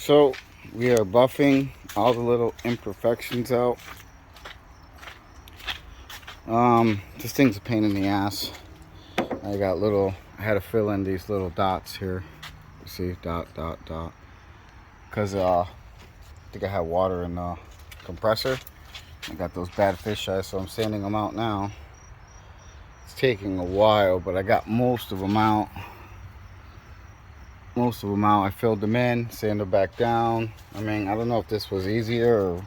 So we are buffing all the little imperfections out. This thing's a pain in the ass. I had to fill in these little dots here. You see, dot. Because I think I had water in the compressor. I got those bad fish eyes, so I'm sanding them out now. It's taking a while, but I got most of them out. I filled them in, sanded back down. I mean, I don't know if this was easier or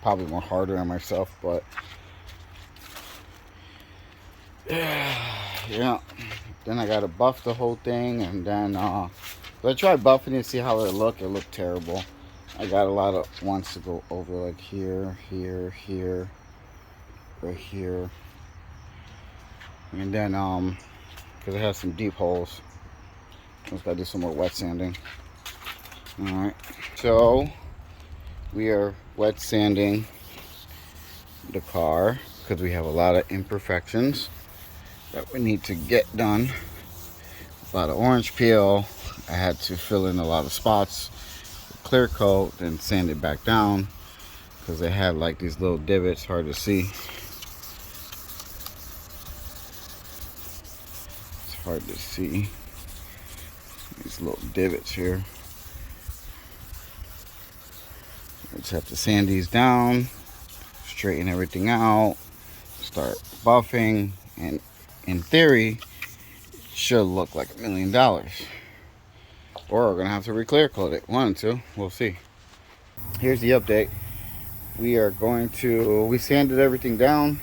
probably more harder on myself, but yeah. Then I gotta buff the whole thing, and then I tried buffing it to see how it looked. It looked terrible. I got a lot of ones to go over, like here, right here, and then because it has some deep holes, I just gotta do some more wet sanding. All right, so we are wet sanding the car because we have a lot of imperfections that we need to get done. A lot of orange peel. I had to fill in a lot of spots with clear coat and sand it back down because they had like these little divots, hard to see. It's hard to see these little divots here. I just have to sand these down, straighten everything out, start buffing, and in theory it should look like $1 million. Or we're gonna have to re-clear coat it. One, two, we'll see. Here's the update. We sanded everything down.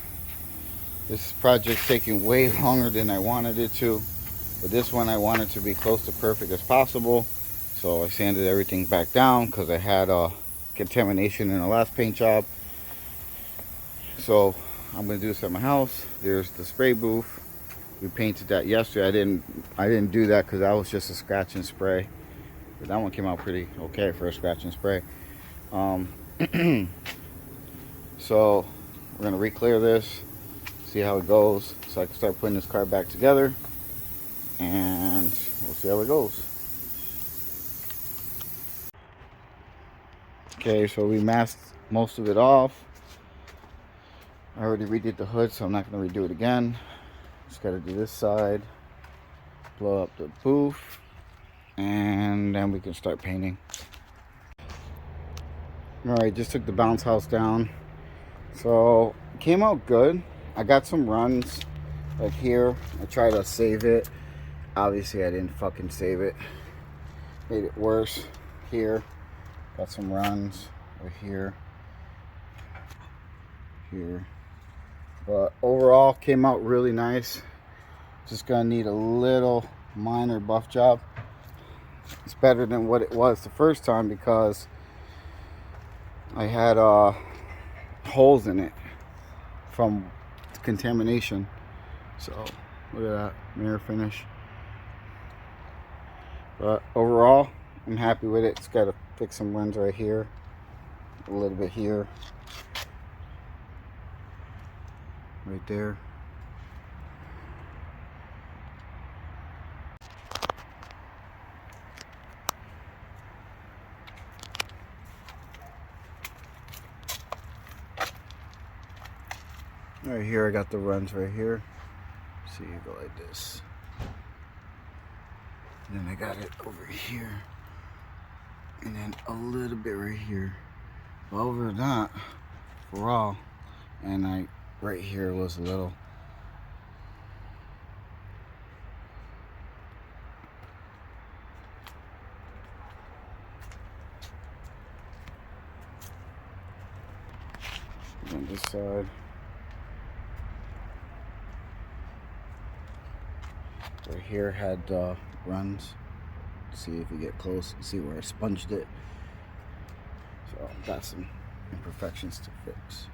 This project's taking way longer than I wanted it to, but this one I wanted to be close to perfect as possible, so I sanded everything back down because I had contamination in the last paint job. So I'm gonna do this at my house. There's the spray booth. We painted that yesterday. I didn't do that because that was just a scratch and spray, but that one came out pretty okay for a scratch and spray. So we're gonna re-clear this, see how it goes, so I can start putting this car back together, and we'll see how it goes. Okay, so we masked most of it off. I already redid the hood, so I'm not going to redo it again. Just got to do this side, blow up the booth, and then we can start painting. Alright, just took the bounce house down. So, it came out good. I got some runs, like here. I tried to save it. Obviously, I didn't fucking save it. Made it worse. Here, got some runs right here. But overall, came out really nice. Just gonna need a little minor buff job. It's better than what it was the first time because I had holes in it from contamination. So look at that mirror finish. But overall, I'm happy with it. It's got to fix some runs right here, a little bit here, right there. Right here, I got the runs right here. See, you go like this. And then I got it over here. And then a little bit right here. But over that, for all, and right here was a little. On this side. Right here had runs. See if you get close, see where I sponged it. So got some imperfections to fix.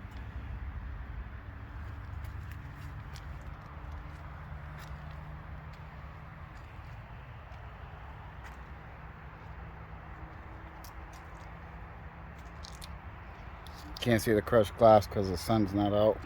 Can't see the crushed glass because the sun's not out.